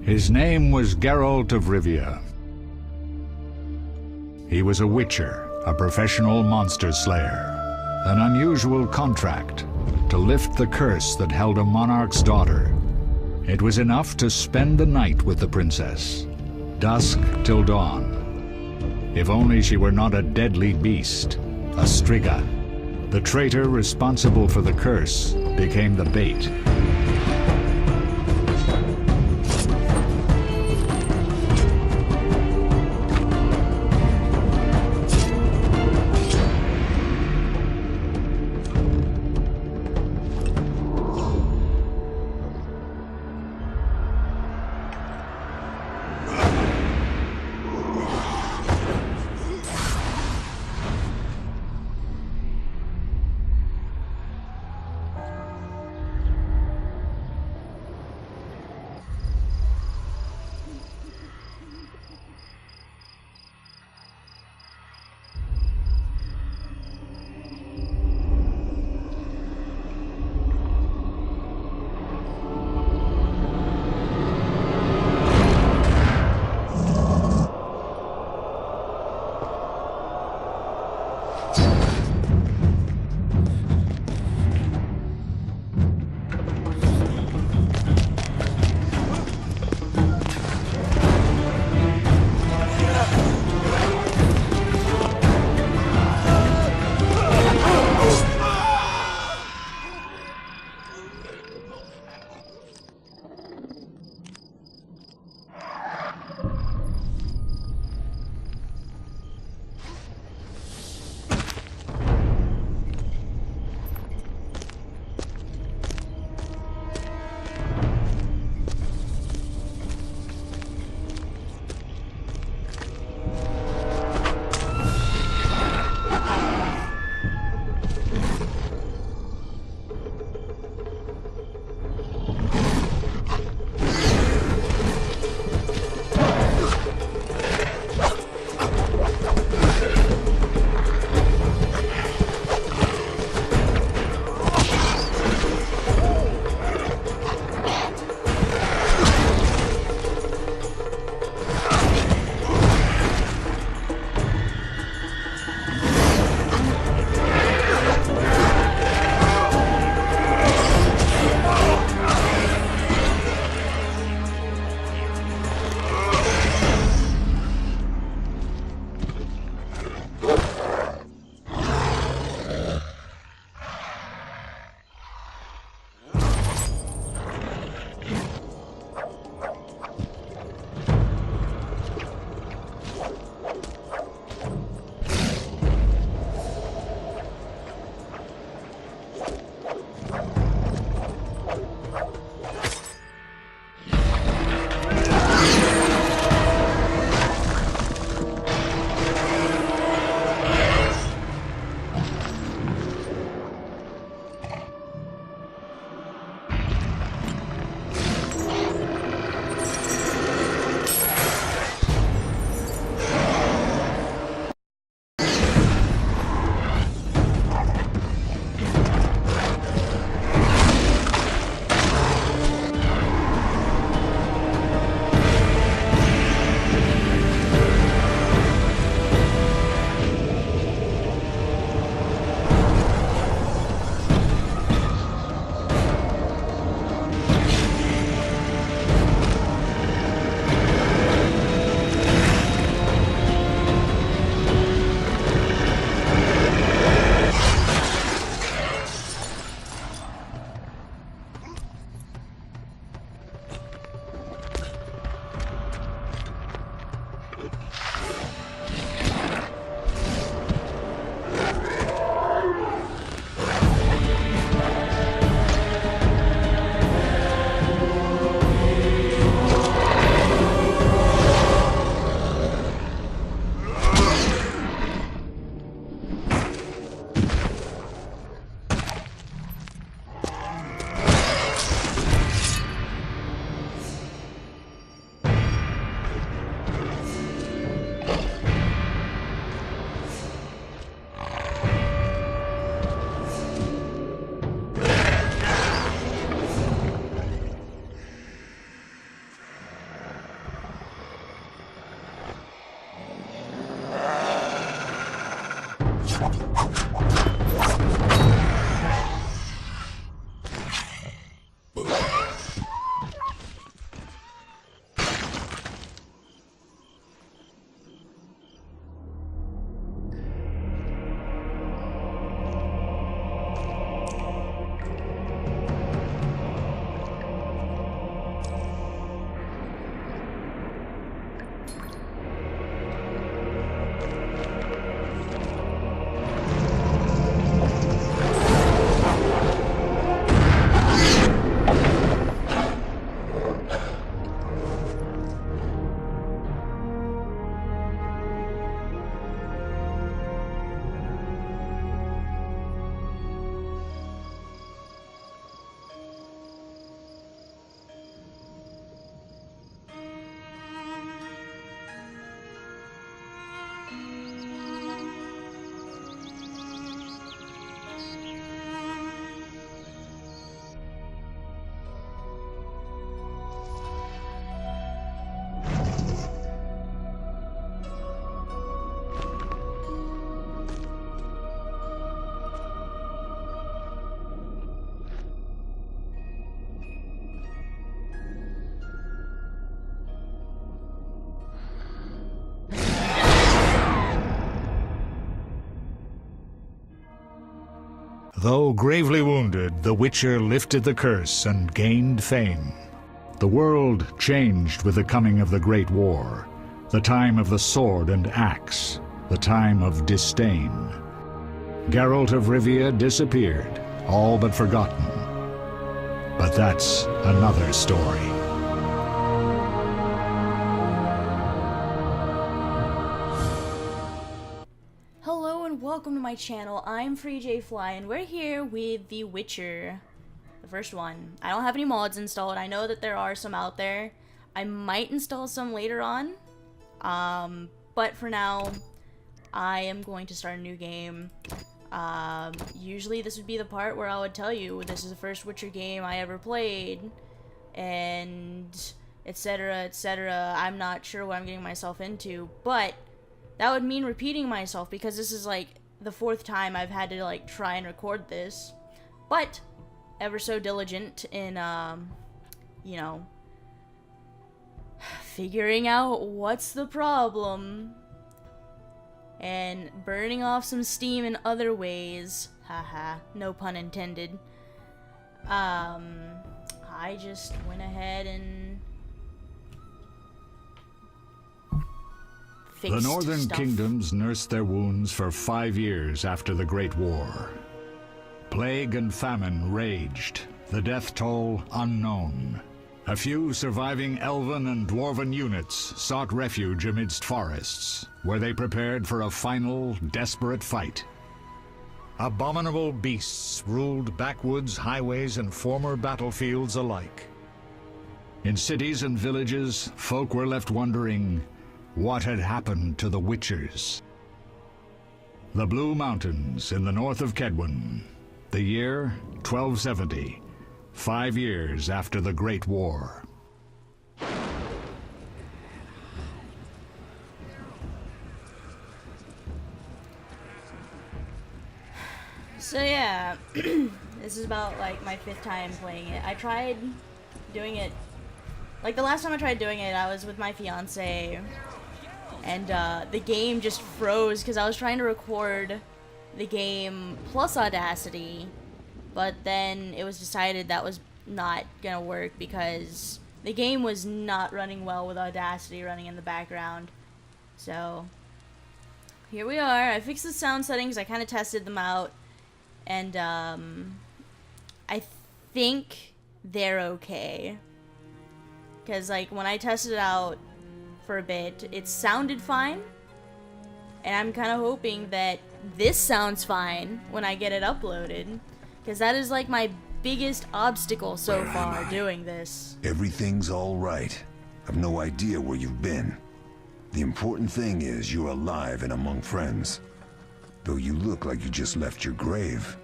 His name was Geralt of Rivia. He was a witcher, a professional monster slayer. An unusual contract to lift the curse that held a monarch's daughter. It was enough to spend the night with the princess, dusk till dawn. If only she were not a deadly beast, a striga. The traitor responsible for the curse became the bait. Though gravely wounded, the Witcher lifted the curse and gained fame. The world changed with the coming of the Great War, the time of the sword and axe, the time of disdain. Geralt of Rivia disappeared, all but forgotten. But that's another story. Hello and welcome to my channel. I'm FreeJayFly and we're here with The Witcher. The first one. I don't have any mods installed. I know that there are some out there. I might install some later on. But for now, I am going to start a new game. Usually this would be the part where I would tell you this is the first Witcher game I ever played, and etc, etc. I'm not sure what I'm getting myself into, but that would mean repeating myself because this is like the 4th time I've had to like try and record this. But ever so diligent in you know, figuring out what's the problem and burning off some steam in other ways. Haha, no pun intended. I just went ahead and fixed The Northern stuff. Kingdoms nursed their wounds for 5 years after the Great War. Plague and famine raged, the death toll unknown. A few surviving elven and dwarven units sought refuge amidst forests, where they prepared for a final, desperate fight. Abominable beasts ruled backwoods, highways, and former battlefields alike. In cities and villages, folk were left wondering what had happened to the Witchers. The Blue Mountains in the north of Kedwen. The year 1270. 5 years after the Great War. So yeah, this is about like my 5th time playing it. I tried doing it, like the last time I tried doing it, I was with my fiance, and the game just froze because I was trying to record the game plus Audacity. But then it was decided that was not gonna work because the game was not running well with Audacity running in the background. So here we are. I fixed the sound settings. I kind of tested them out, and I think they're okay. Because like when I tested it out for a bit, it sounded fine, and I'm kind of hoping that this sounds fine when I get it uploaded. Because that is like my biggest obstacle so far doing this. Everything's all right. I've no idea where you've been. The important thing is you're alive and among friends. Though you look like you just left your grave.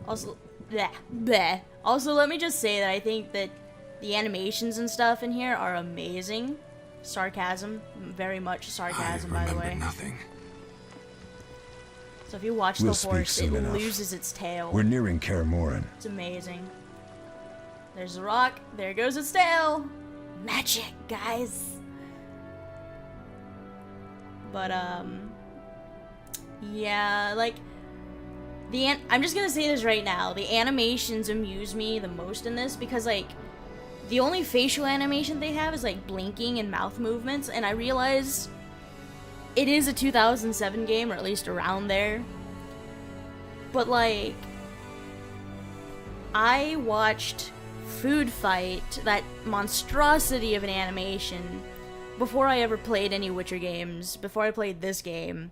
Also, bleh. Also, let me just say that I think that the animations and stuff in here are amazing. Sarcasm. Very much sarcasm, by the way. Nothing. So if you watch the horse, it loses its tail. We're nearing Kaer Morhen. It's amazing. There's the rock. There goes its tail. Magic, guys. But yeah, like I'm just gonna say this right now. The animations amuse me the most in this because like the only facial animation they have is like blinking and mouth movements, and I realize it is a 2007 game, or at least around there. But like, I watched Food Fight, that monstrosity of an animation, before I ever played any Witcher games, before I played this game.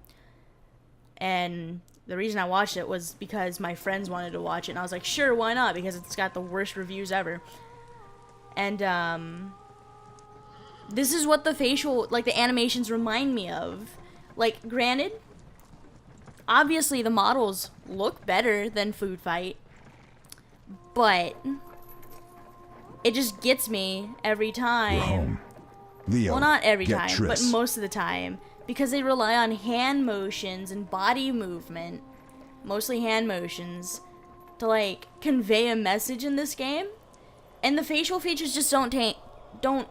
And the reason I watched it was because my friends wanted to watch it, and I was like, sure, why not? Because it's got the worst reviews ever. And this is what the facial, like the animations remind me of. Like, granted, obviously the models look better than Food Fight, but it just gets me every time. We're home. Leo, well, not every time, Triss. but most of the time, because they rely on hand motions and body movement, mostly hand motions, to like convey a message in this game, and the facial features just don't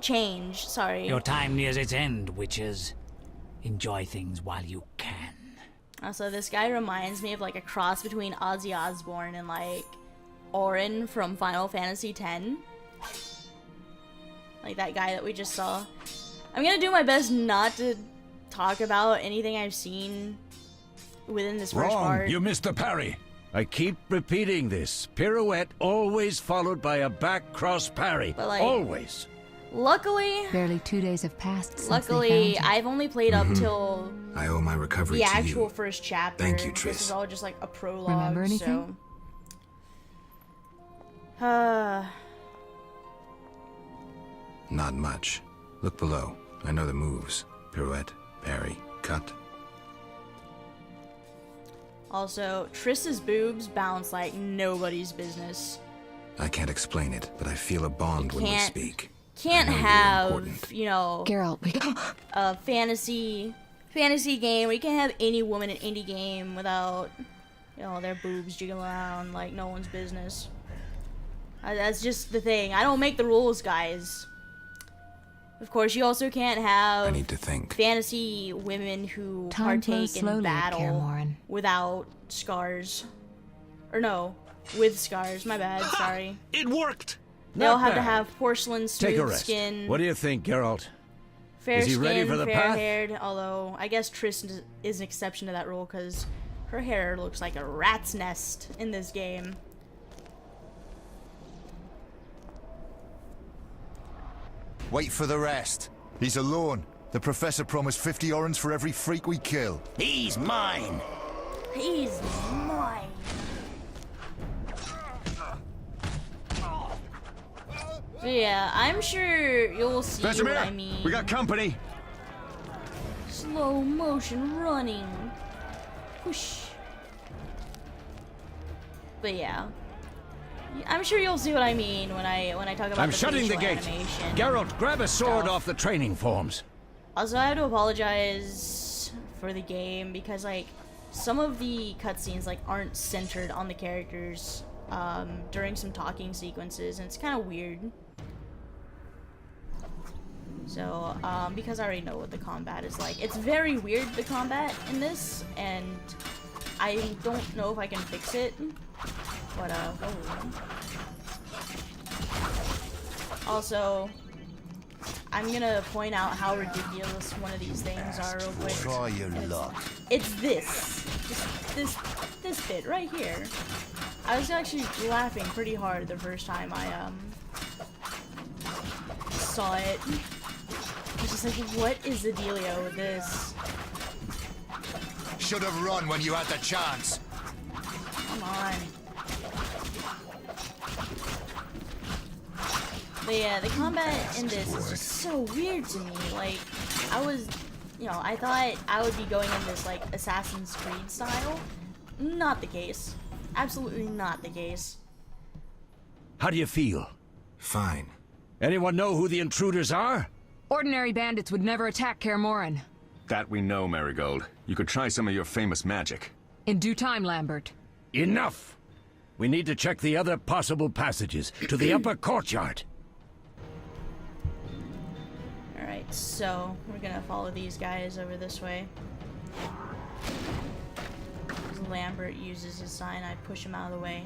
change. Sorry. Your time nears its end, witches. Enjoy things while you can. Also, this guy reminds me of like a cross between Ozzy Osbourne and like Auron from Final Fantasy X. Like that guy that we just saw. I'm gonna do my best not to talk about anything I've seen within this first part. You missed the parry. I keep repeating this. Pirouette always followed by a back cross parry. But, like, always. Luckily, Barely 2 days have passed since luckily, they found you. I've only played up till I owe my recovery the to actual you. first chapter. Thank you, This Triss. is all just like a prologue. Remember anything? So. Not much. Look below. I know the moves. Pirouette, parry, cut. Also, Triss's boobs bounce like nobody's business. I can't explain it, but I feel a bond when we can't- speak. Can't I know you're have, important. you know, Geralt, we... a fantasy game where you can't have any woman in any game without, you know, their boobs jiggling around like no one's business. That's just the thing. I don't make the rules, guys. Of course, you also can't I have need to think. fantasy women who Time flows partake in slowly at Kaer battle Morhen. without scars. Or no, with scars. My bad, sorry. It worked. They all Not have to bad. have porcelain Take a smooth rest. skin, What do you think, Geralt? fair is he skin, ready for the fair path? haired. Although I guess Triss is an exception to that rule because her hair looks like a rat's nest in this game. Wait for the rest. He's alone. The professor promised 50 orens for every freak we kill. He's mine. He's mine. So yeah, I'm sure you'll see what I mean. we got company. Slow motion running. Whoosh. But yeah. I'm sure you'll see what I mean when I talk about I'm the shutting the facial gate. animation. Geralt, grab a sword stuff. off the training forms. Also, I have to apologize for the game because like some of the cutscenes like aren't centered on the characters during some talking sequences, and it's kind of weird. So, because I already know what the combat is like, it's very weird, the combat in this, and I don't know if I can fix it. But, Also, I'm gonna point out how ridiculous one of these things are real quick. Try your luck. It's this. Just this bit right here. I was actually laughing pretty hard the first time I saw it. I was just like, what is the dealio with this? Should have run when you had the chance. Come on. But yeah, the combat in this is just so weird to me. Like, I was, you know, I thought I would be going in this, like, Assassin's Creed style. Not the case. Absolutely not the case. How do you feel? Fine. Anyone know who the intruders are? Ordinary bandits would never attack Kaer Morhen. That we know, Marigold. You could try some of your famous magic. In due time, Lambert. Enough! We need to check the other possible passages to the upper courtyard. Alright, so we're gonna follow these guys over this way. As Lambert uses his sign, I push him out of the way.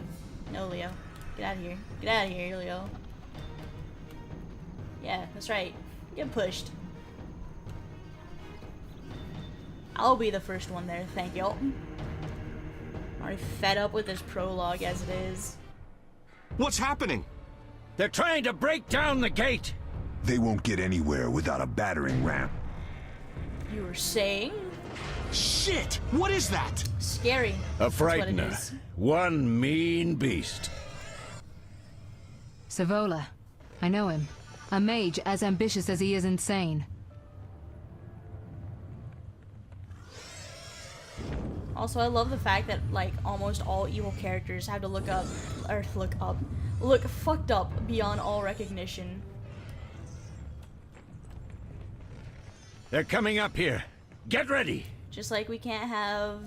No, Leo. Get out of here. Get out of here, Leo. Yeah, that's right. Get pushed. I'll be the first one there, thank you. I'm already fed up with this prologue as it is. What's happening? They're trying to break down the gate! They won't get anywhere without a battering ram. You were saying? Shit! What is that? Scary. A That's what it frightener. is. One mean beast. Savola. I know him. A mage as ambitious as he is insane. Also, I love the fact that, like, almost all evil characters have to look fucked up beyond all recognition. They're coming up here. Get ready! Just like we can't have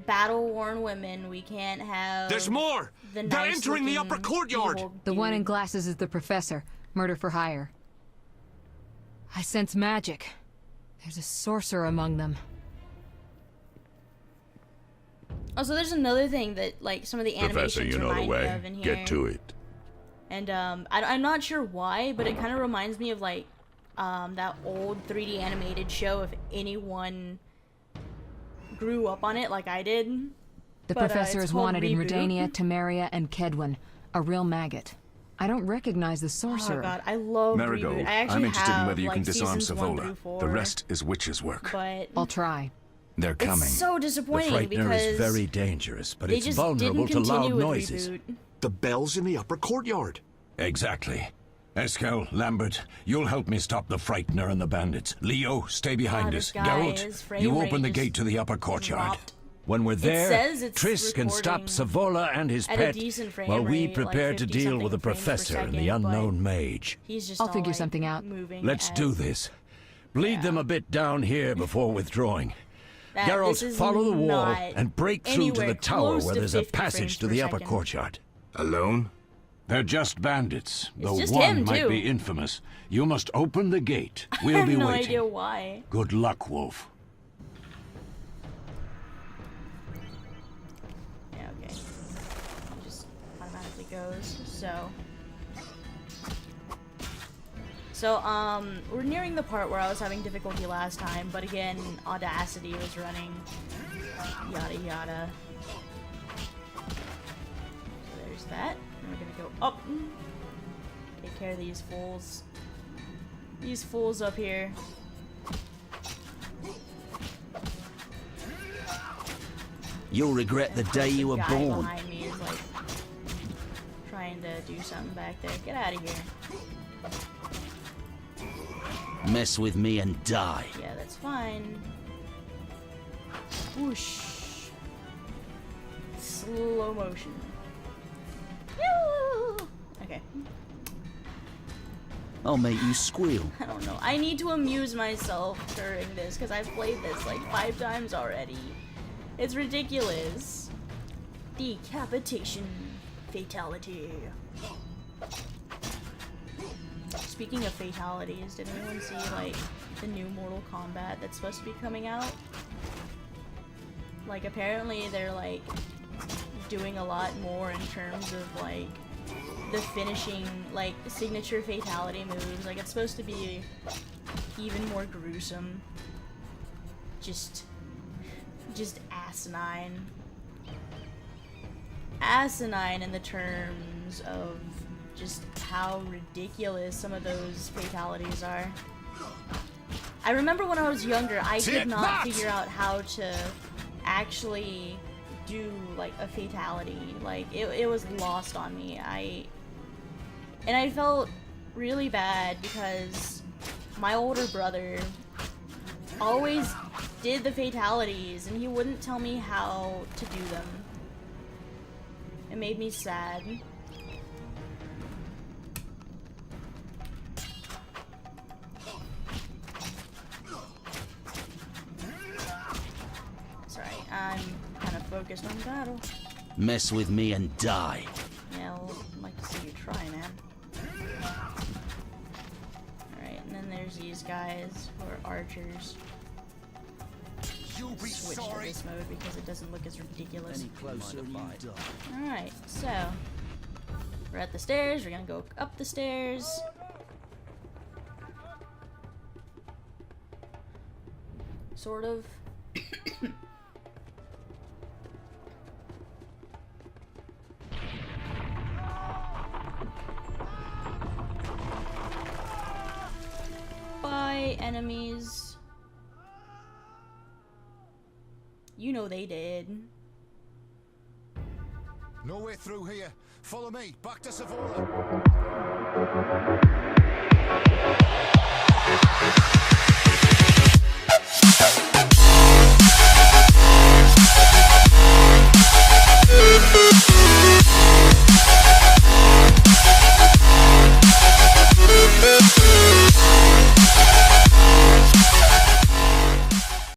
battle-worn women, we can't have... There's more! The They're entering the nice-looking upper courtyard! evil The one in dude. glasses is the professor. Murder for hire. I sense magic. There's a sorcerer among them. Also, there's another thing that, like, some of the Professor, animations you know the remind me way. of in here. Get to it. And, I'm not sure why, but it kind of reminds me of, like, that old 3D animated show, if anyone grew up on it like I did. The professor is wanted in Redania, Temeria, and Kedwin. A real maggot. I don't recognize the sorcerer. Oh god, I love Marigold, Reboot. I actually I'm interested have, in whether you like, can disarm seasons 1 Savola. through 4, The rest is witch's work. But I'll try. They're coming. it's so The disappointing Frightener because is very dangerous, but they it's just vulnerable didn't to loud continue with noises. Reboot. The bell's in the upper courtyard. Exactly. Eskel, Lambert, you'll help me stop the Frightener and the bandits. Leo, stay behind this us. guy, Geralt, his frame you rate open the just gate to the upper courtyard. dropped. When we're there, says it's Triss can stop recording Savola and his at a pet decent frame while we rate, prepare like to 50 deal with the something frames per Professor and the second, but unknown mage. He's just I'll all, figure like, something out. moving Let's do as- this. Bleed them a bit down here before withdrawing. That Geralt, this is follow the wall not and break through to anywhere the tower close where to there's a 50 frames passage to per the upper second. courtyard. Alone? They're just bandits, though just one him, might too. be infamous. You must open the gate. We'll I have be no waiting. idea why. Good luck, Wolf. Yeah, okay. It just automatically goes. So, we're nearing the part where I was having difficulty last time, but again, Audacity was running. Yada yada. So there's that. And we're gonna go up. Take care of these fools. These fools up here. You'll regret the day you were Guy born. behind me is like trying to do something back there. Get out of here. Mess with me and die. Yeah, that's fine. Whoosh. Slow motion. Yoo! Okay. I'll make you squeal. I don't know. I need to amuse myself during this because I've played this like 5 times already. It's ridiculous. Decapitation. Fatality. Speaking of fatalities, did anyone see like the new Mortal Kombat that's supposed to be coming out? Like apparently they're like doing a lot more in terms of like the finishing like signature fatality moves. Like it's supposed to be even more gruesome. Just asinine. Asinine in the terms of just how ridiculous some of those fatalities are. I remember when I was younger, I did not figure out how to actually do like a fatality. Like it was lost on me. And I felt really bad because my older brother always did the fatalities and he wouldn't tell me how to do them. It made me sad. Sorry, I'm kind of focused on battle. Mess with me and die. Yeah, I'd like to see you try, man. Alright, and then there's these guys who are archers. You'll be Switch to sorry. this mode because it doesn't look as ridiculous. Closer you die. Alright, so we're at the stairs, we're gonna go up the stairs. Sort of. Bye, enemies. You know they did. No way through here. Follow me. Back to Savola.